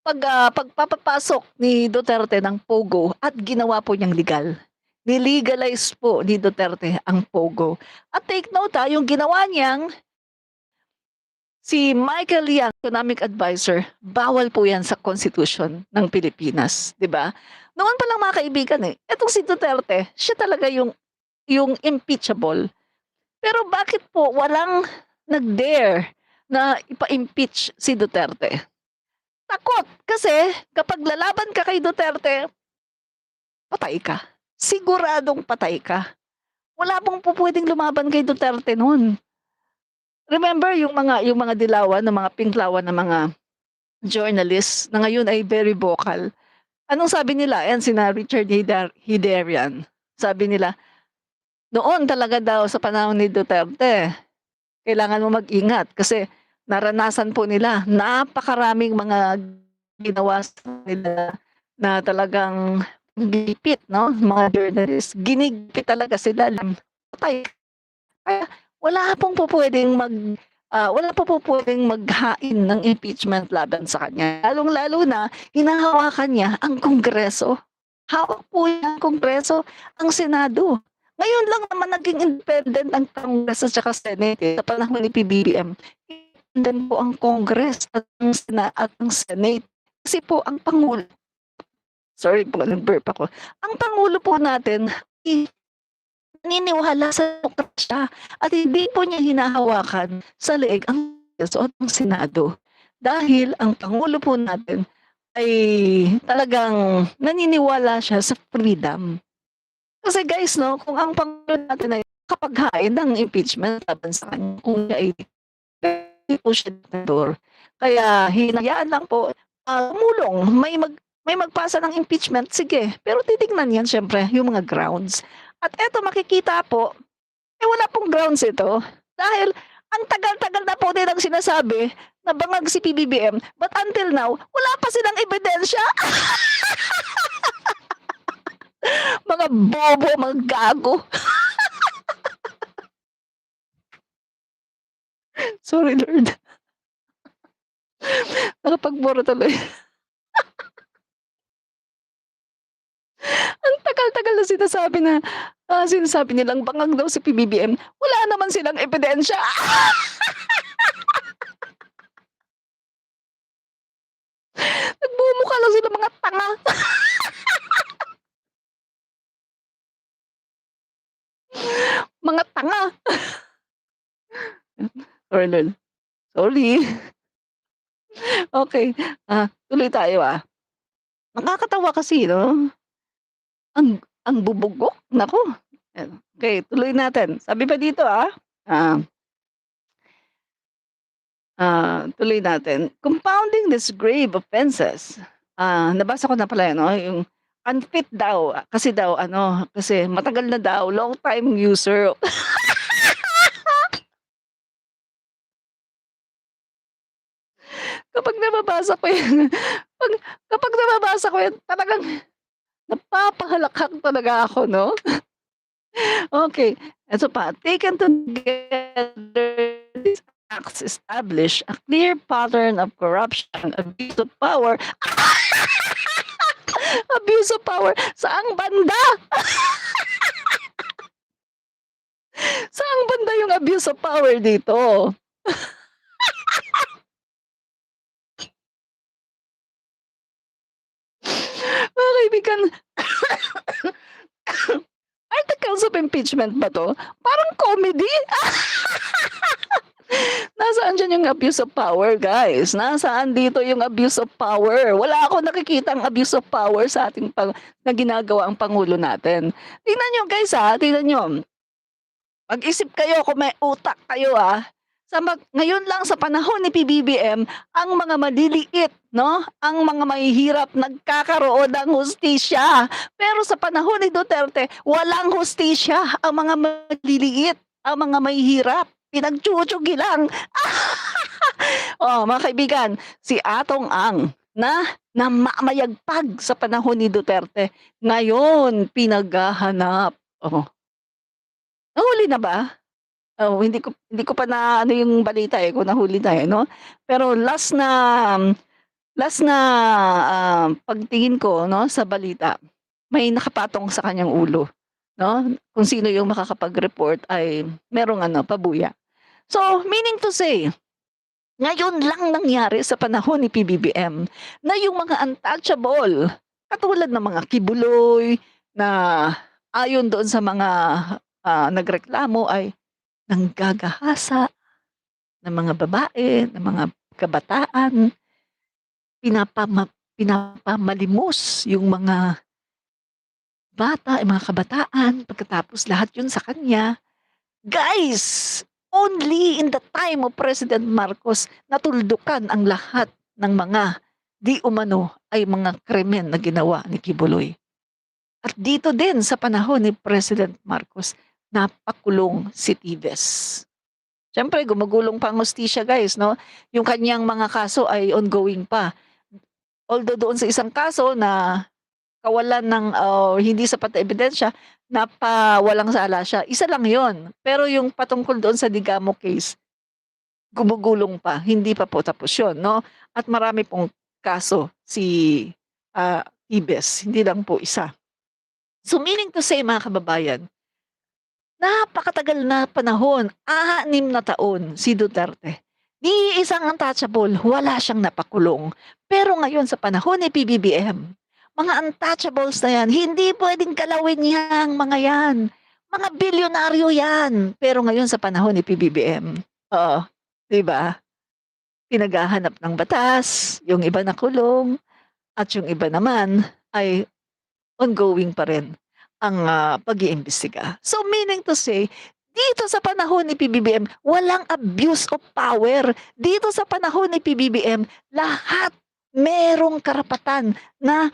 pagpapapasok ni Duterte ng pogo at ginawa po niyang legal. Nilegalize po ni Duterte ang pogo. At take note, yung ginawa niyang si Michael Yang, economic advisor, bawal po 'yan sa constitution ng Pilipinas, 'di ba? Noon pa lang mga kaibigan, etong si Duterte, siya talaga yung impeachable. Pero bakit po walang nag-dare na ipa-impeach si Duterte? Takot, kasi kapag lalaban ka kay Duterte, patay ka. Siguradong patay ka. Wala pong pupuwedeng lumaban kay Duterte no'n. Remember yung mga dilawan, ng mga pinklawan na mga journalists na ngayon ay very vocal. Anong sabi nila? Ayan sina Richard Hiderian. Sabi nila, noon talaga daw sa panahon ni Duterte, kailangan mo mag-ingat kasi naranasan po nila napakaraming mga ginawa sa kanila na talagang gipit 'no, mga journalists. Ginigpit talaga sila, patay. Kaya wala po pupuwedeng maghain ng impeachment laban sa kanya. Lalong-lalo na hinahawakan niya ang Kongreso. Hawak po niya ang Kongreso, ang Senado. Ngayon lang naman naging independent ang Congress at saka Senate, sa panahon ni PBBM. Independent po ang Congress at ang Senate. Kasi po ang Pangulo, sorry po nag-burp ako. Ang Pangulo po natin ay naniniwala sa demokrasya at hindi po niya hinahawakan sa leeg ang suot ng Senado. Dahil ang pangulo po natin ay talagang naniniwala siya sa freedom. Kasi guys 'no, kung ang pangulo natin ay nakapaghain ng impeachment laban sa kanya kung siya ay hindi po siya diktador. Kaya hinayaan lang po, tumulong may magpasa ng impeachment, sige, pero titignan 'yan siyempre yung mga grounds. At eto makikita po, wala pong grounds ito dahil ang tagal-tagal na po nilang sinasabi na bangag si PBBM, but until now wala pa silang ebidensya. Mga bobo, mga gago. Sorry Lord. Nakapagmura tuloy. Ang tagal-tagal na sinasabi nilang bangag daw si PBBM, wala naman silang ebidensya. Nagmumukha lang sila mga tanga. Mga tanga. Sorry Lord. Sorry. Okay, tuloy tayo, Nakakatawa kasi 'no, ang bubog ko, naku. Okay, tuloy natin. Sabi pa dito, ah, tuloy natin. Compounding these grave offenses, nabasa ko na pala 'yan 'no, yung unfit daw, kasi daw ano, kasi matagal na daw, long time user. Kapag nababasa ko 'yan, 'pag kapag nababasa ko 'yan talagang napapahalakhak talaga ako 'no. Okay, eto pa, taken together these acts establish a clear pattern of corruption, abuse of power. Abuse of power, saang banda? Saang banda yung abuse of power dito? Mga kaibigan, articles of impeachment ba 'to? Parang comedy. Nasaan diyan yung abuse of power guys? Nasaan dito yung abuse of power? Wala akong nakikitang abuse of power sa ating na ginagawa ang pangulo natin. Tingnan niyo guys, tingnan niyo. Mag-isip kayo kung may utak kayo, ngayon lang sa panahon ni PBBM, ang mga maliliit 'no, ang mga mahihirap nagkakaroon ng hustisya. Pero sa panahon ni Duterte, walang hustisya ang mga maliliit, ang mga mahihirap, pinagtsutsigi lang. Oh, mga kaibigan, si Atong Ang na mamayagpag sa panahon ni Duterte, ngayon pinaghahanap. Oh, nahuli na ba? Oo, hindi ko pa na ano yung balita, kung nahuli na, 'no. Pero last na, pagtingin ko 'no, sa balita, may nakapatong sa kanyang ulo, 'no. Kung sino yung makakapag-report ay merong ano, pabuya. So, meaning to say, ngayon lang nangyari sa panahon ni PBBM na yung mga untouchable, katulad ng mga Kibuloy na ayon doon sa mga, nagreklamo ay nanggagahasa ng mga babae, ng mga kabataan, pinapamalimos yung mga bata, yung mga kabataan, pagkatapos lahat yun sa kanya. Guys, only in the time of President Marcos natuldukan ang lahat ng mga di umano ay mga krimen na ginawa ni Kibuloy. At dito din sa panahon ni President Marcos, napakulong si Tives. Siyempre gumugulong pa ang hustisya guys 'no, yung kanyang mga kaso ay ongoing pa. Although doon sa isang kaso na kawalan ng, hindi sapat na ebidensya, napawalang sala siya, isa lang yon. Pero yung patungkol doon sa Digamo case, gumugulong pa, hindi pa po tapos yun 'no, at marami pong kaso si, Tives, hindi lang po isa. So meaning to say mga kababayan, napakatagal na panahon, 6 na taon si Duterte. Ni isang untouchable, wala siyang napakulong. Pero ngayon sa panahon ni PBBM, mga untouchables na yan, hindi puwedeng galawin yang mga yan. Mga bilyonaryo yan. Pero ngayon sa panahon ni PBBM, oo, 'di ba? pinaghahanap ng batas, yung iba nakulong, at yung iba naman ay ongoing pa rin ang, pag-iimbestiga. So meaning to say, dito sa panahon ni PBBM walang abuse of power. Dito sa panahon ni PBBM lahat merong karapatan na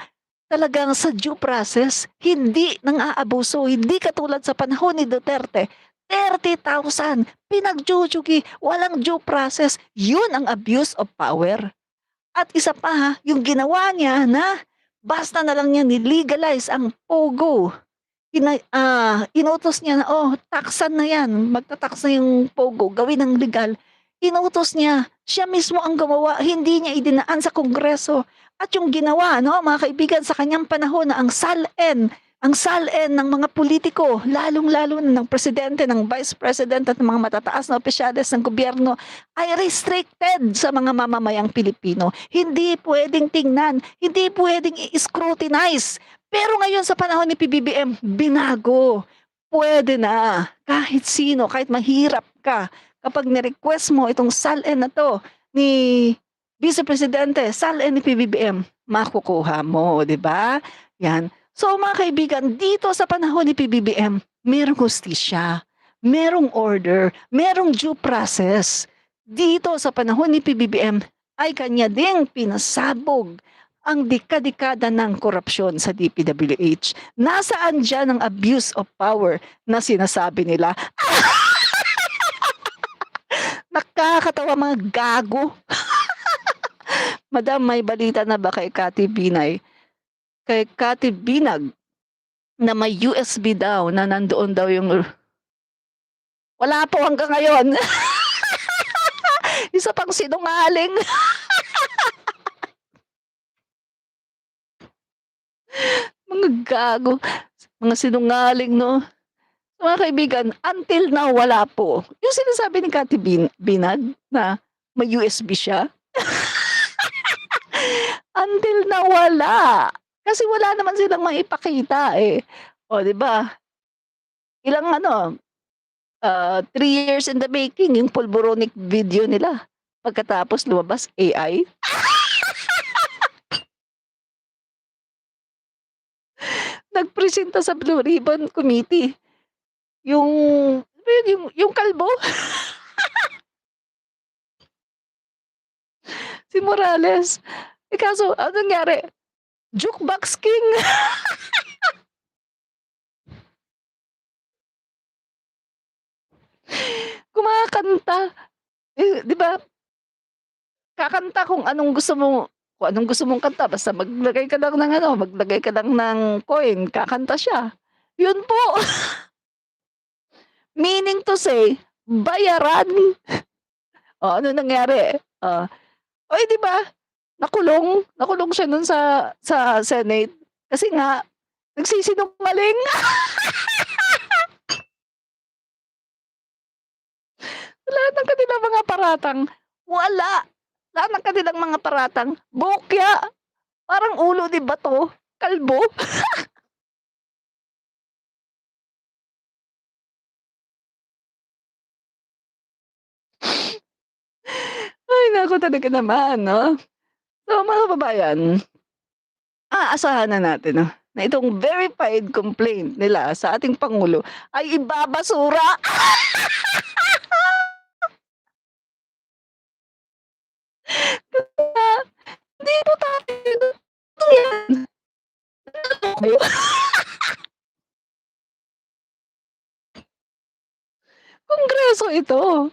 talagang sa due process hindi nang-aabuso. Hindi katulad sa panahon ni Duterte, 30,000 pinagjujugi, walang due process. Yun ang abuse of power. At isa pa ha, yung ginawa niya na basta na lang niya ni-legalize ang pogo. Inutos niya na, "Oh, taksan na 'yan, magta-tax na yung pogo, gawin ng legal." Inutos niya, siya mismo ang gumawa, hindi niya idinaan sa Kongreso. At yung ginawa 'no, mga kaibigan, sa kanyang panahon na ang SALN ng mga politiko, lalong-lalo na ng presidente, ng vice president at ng mga matataas na opisyales ng gobyerno ay restricted sa mga mamamayang Pilipino. Hindi puwedeng tingnan, hindi puwedeng i-scrutinize. Pero ngayon sa panahon ni PBBM, binago. Puwede na, kahit sino, kahit mahirap ka, kapag ni-request mo itong SALN na 'to ni Vice Presidente, SALN ni PBBM, makukuha mo, 'di ba? 'Yan. So mga kaibigan, dito sa panahon ni PBBM, merong hustisya, merong order, merong due process. Dito sa panahon ni PBBM ay kanya ding pinasabog ang dekada-dekada ng korupsyon sa DPWH. Nasaan diyan ang abuse of power na sinasabi nila? Nakakatawa, mga gago. Madam, may balita na ba kay Kati Binag na may USB daw na nandoon daw yung wala po hanggang ngayon. Isa pang sinungaling. Mga gago, mga sinungaling 'no. Mga kaibigan, until now wala po. Yung sinasabi ni Kati Binag na may USB siya, until now wala. Kasi wala naman silang maipakita, eh. Oh, 'di ba? Ilang ano, 3 years in the making yung pulboronic video nila. Pagkatapos lumabas, AI. Nagpresenta sa Blue Ribbon Committee yung ano yun, yung kalbo, si Morales. Eh, kaso anong nangyari, jukebox king. Kumakanta, eh, 'di ba, kakanta kung anong gusto mong kanta, basta maglagay ka lang ng ano, maglagay ka lang ng coin, kakanta siya. Yun po, meaning to say, bayaran. Oh, ano nangyari, oh, eh, 'di ba, nakulong siya nun sa Senate kasi nga nagsisinungaling. Lahat ng kanilang mga paratang, wala. Lahat ng kanilang mga paratang, bokya, parang ulo ni bato, kalbo. Ay naku, talaga naman 'no. So mga kababayan, aasahan na natin 'no, na itong verified complaint nila sa ating pangulo ay ibabasura. Hindi po tayo yan. Kongreso ito.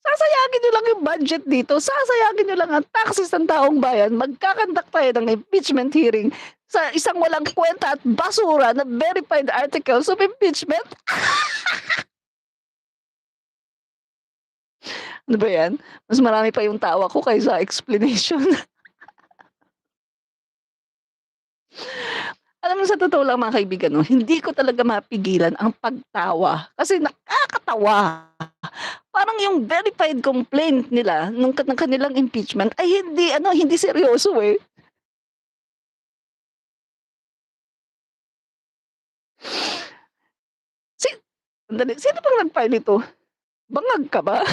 Sasayangin niyo lang yung budget dito, sasayangin niyo lang ang taxes ng taong bayan, magkakandak tayo ng impeachment hearing sa isang walang kuwenta at basura na verified articles of impeachment. Ano ba 'yan? Mas marami pa yung tawa ko kaysa explanation. Alam mo, sa totoo lang mga kaibigan 'no, hindi ko talaga mapigilan ang pagtawa kasi nakakatawa. Parang yung verified complaint nila ng kanilang impeachment ay hindi ano, hindi seryoso, eh. Si Sandali, sino bang nag-file nito? Bangag ka ba?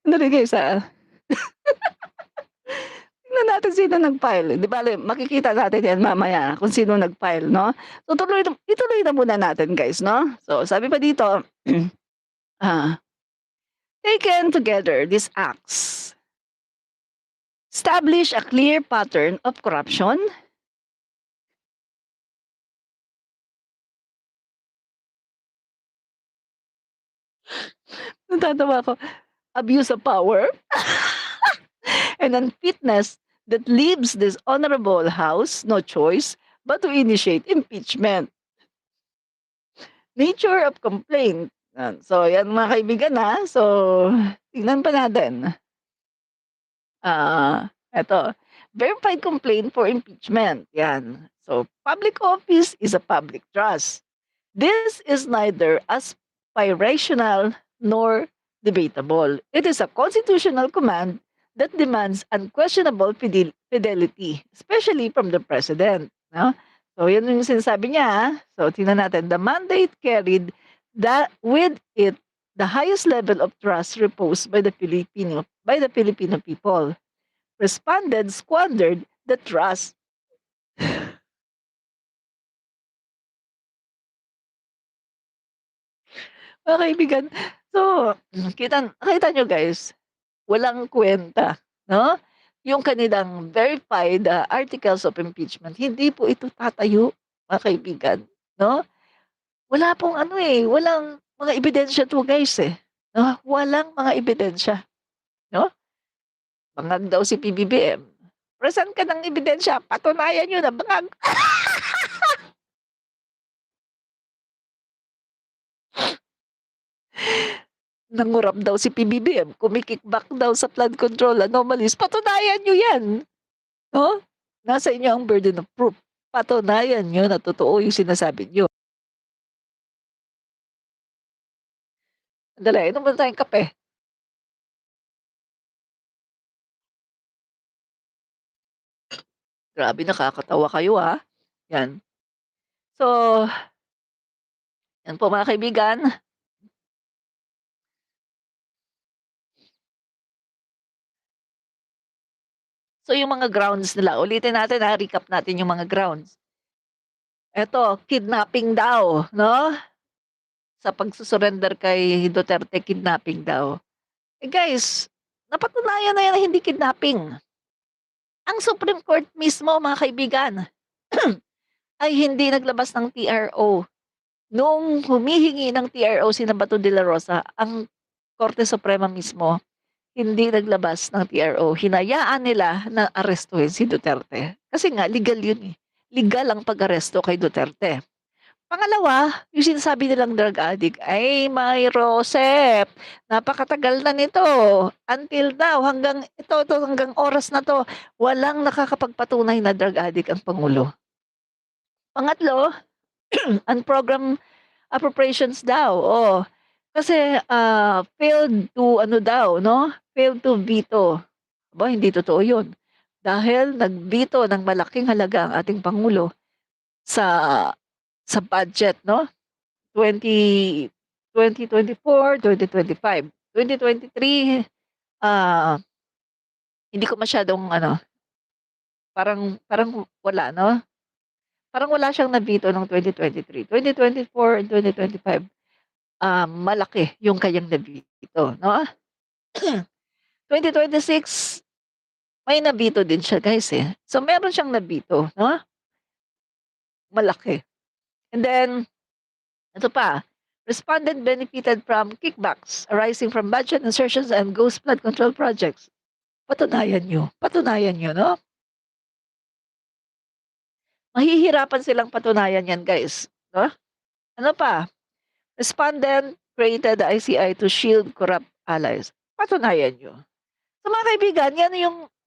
Dali guys, tingnan natin sino nag-file, 'di bale makikita natin 'yan mamaya kung sino nag-file 'no. So ituloy na muna natin guys 'no. So sabi pa dito, ah, taken together these acts establish a clear pattern of corruption. Natatawa ako, abuse of power and unfitness that leaves this honorable house no choice but to initiate impeachment. Nature of complaint. Yan. So, yan mga kaibigan So, tingnan pa natin. Eto, verified complaint for impeachment. Yan. So, public office is a public trust. This is neither aspirational nor debatable. It is a constitutional command that demands unquestionable fidelity, especially from the president. No? So, yan yung sinasabi niya. So, tingnan natin. The mandate carried that with it the highest level of trust reposed by the Filipino people. Respondents squandered the trust. Mga kaibigan, so nakita niyo guys, walang kuwenta, 'no? Yung kanilang verified, articles of impeachment, hindi po ito tatayo, mga kaibigan, 'no? Wala pong ano, walang mga ebidensya 'to guys, 'no? Walang mga ebidensya, 'no? Bangag daw si PBBM. "Present ka ng ebidensya, patunayan niyo na bangag." Nangurap daw si PBBM, kumi-kickback daw sa flood control anomalies, patunayan niyo 'yan, 'no? Nasa inyo ang burden of proof. Patunayan niyo na totoo yung sinasabi niyo. Sandali, inom muna tayong kape. Grabe nakakatawa kayo, 'Yan. So, 'yan po mga kaibigan. So, yung mga grounds nila, ulitin natin, recap natin yung mga grounds. Eto, kidnapping daw, 'no? Sa pagsu-surrender kay Duterte, kidnapping daw. Guys, napatunayan na yan na hindi kidnapping. Ang Supreme Court mismo mga kaibigan, ay hindi naglabas ng TRO. Nung humihingi ng TRO sina Bato de la Rosa, ang Korte Suprema mismo hindi naglabas ng TRO. Hinayaan nila na arestuhin si Duterte. Kasi nga legal yun, Legal ang pag-aresto kay Duterte. Pangalawa, yung sinasabi nilang drug addict, ay may Rosep, napakatagal na nito. Until now, hanggang oras na 'to, walang nakakapagpatunay na drug addict ang pangulo. Pangatlo, ang program appropriations daw, kasi, failed to ano daw 'no, failed to veto. Aba, hindi totoo 'yun. Dahil nag-veto ng malaking halaga ang ating pangulo sa budget 'no. 2024, 2025. 2023, ah, hindi ko masyadong ano, parang parang wala 'no, parang wala siyang na-veto nung 2023. 2024 and 2025, malaki yung kanyang na-veto 'no. 2026 may na-veto din siya guys, So meron siyang na-veto 'no, malaki. And then ito pa, respondent benefited from kickbacks arising from budget insertions and ghost flood control projects. Patunayan niyo 'no? Mahihirapan silang patunayan 'yan guys, 'no? Ano pa, respondent created the ICI to shield corrupt allies. Patunayan niyo. So mga kaibigan, 'yan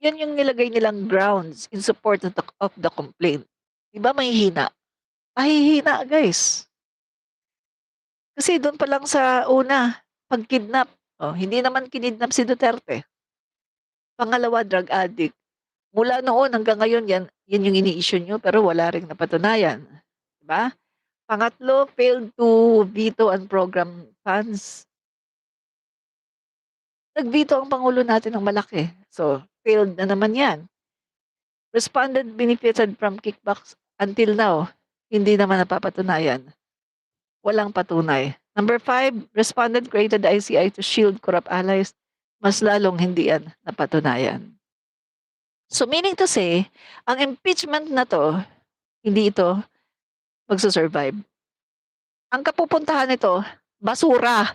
yung nilagay nilang grounds in support of the complaint. 'Di ba mahihina? Mahihina guys. Kasi do'n pa lang sa una, pag-kidnap, hindi naman kinidnap si Duterte. Pangalawa, drug addict. Mula noon hanggang ngayon 'yan yung ini-issue niyo pero wala ring napatunayan, 'di ba? Pangatlo, failed to veto and program funds. Nag-veto ang pangulo natin ng malaki. So, failed na naman 'yan. Respondent benefited from kickbacks until now, hindi naman napapatunayan. Walang patunay. Number 5, respondent created the ICI to shield corrupt allies. Mas lalong hindi yan napatunayan. So meaning to say, ang impeachment na 'to, hindi ito magsu-survive. Ang kapupuntahan nito, basura.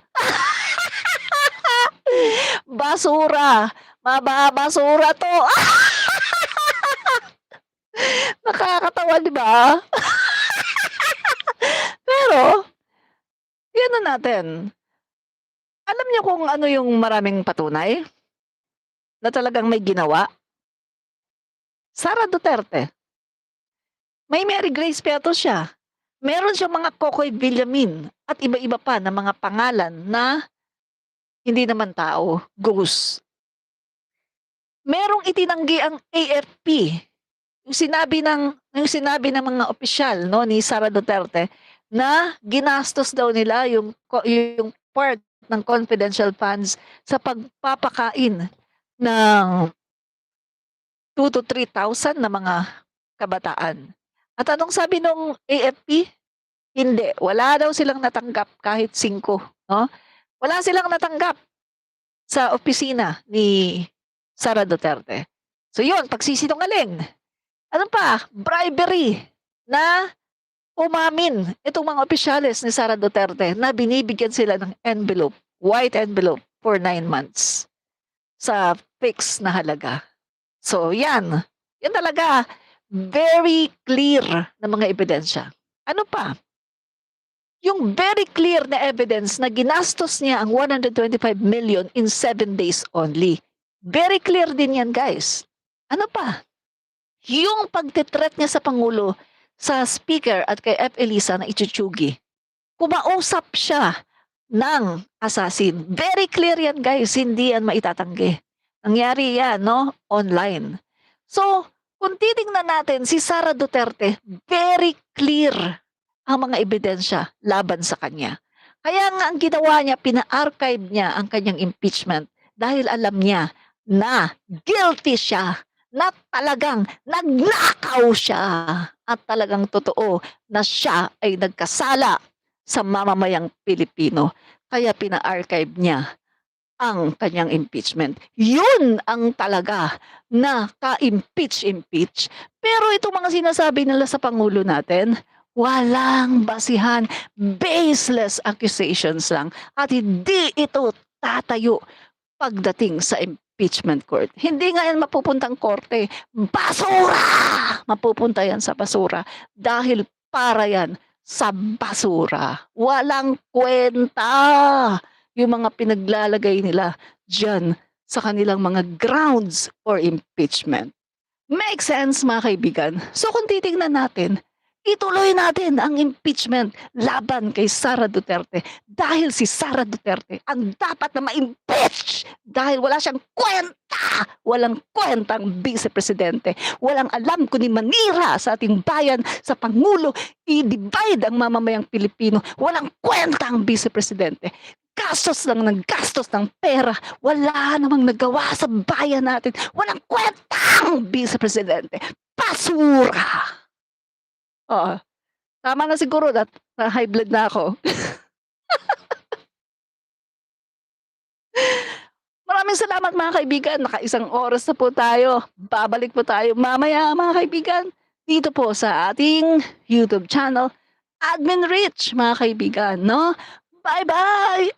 Basura. Mababasura 'to. Nakakatawa, 'di ba? Pero, yan na natin. Alam niyo kung ano yung maraming patunay na talagang may ginawa? Sara Duterte. May Mary Grace Piato siya. Meron siyang mga Kokoy Villamin at iba-iba pa na mga pangalan na hindi naman tao, ghost. Merong itinanggi ang AFP. Yung sinabi ng mga opisyal, no, ni Sara Duterte na ginastos daw nila yung part ng confidential funds sa pagpapakain ng 2 to 3,000 na mga kabataan. At anong sabi nung AFP? Hindi, wala daw silang natanggap kahit 5, no? Wala silang natanggap sa opisina ni Sara Duterte. So yun, pagsisinungaling. Ano pa? Bribery na umamin itong mga opisyales ni Sara Duterte na binibigyan sila ng envelope, white envelope for 9 months sa fixed na halaga. So yan, yan talaga very clear na mga ebidensya. Ano pa? Yung very clear na evidence na ginastos niya ang 125 million in 7 days only. Very clear din yan, guys. Ano pa? Yung pagtitreat niya sa Pangulo, sa Speaker at kay F. Elisa na ichuchugi. Kumausap siya ng assassin. Very clear yan, guys. Hindi yan maitatanggi. Nangyari yan, no? Online. So, kung titingnan natin, si Sara Duterte, very clear ang mga ebidensya laban sa kanya. Kaya nga ang ginawa niya, pina-archive niya ang kanyang impeachment dahil alam niya na guilty siya, na talagang nagnakaw siya at talagang totoo na siya ay nagkasala sa mamamayang Pilipino. Kaya pina-archive niya ang kanyang impeachment. Yun ang talaga na ka-impeach. Pero itong mga sinasabi nila sa Pangulo natin, walang basihan, baseless accusations lang at hindi ito tatayo pagdating sa impeachment court. Hindi nga yan mapupuntang korte. Basura! Mapupunta yan sa basura dahil para yan sa basura. Walang kwenta yung mga pinaglalagay nila dyan sa kanilang mga grounds for impeachment. Make sense, mga kaibigan? So kung titingnan natin, ituloy natin ang impeachment laban kay Sara Duterte dahil si Sara Duterte ang dapat na ma-impeach dahil wala siyang kwenta. Walang kwentang vice-presidente. Walang alam kundi manira sa ating bayan, sa Pangulo, i-divide ang mamamayang Pilipino. Walang kwentang vice-presidente. Gastos lang ng gastos ng pera. Wala namang nagawa sa bayan natin. Walang kwentang vice-presidente. Basura! Oo. Tama na siguro na high blood na ako. Maraming salamat, mga kaibigan. Naka-1 oras na po tayo. Babalik po tayo mamaya, mga kaibigan, dito po sa ating YouTube channel, Admin Rich, mga kaibigan, no? Bye-bye!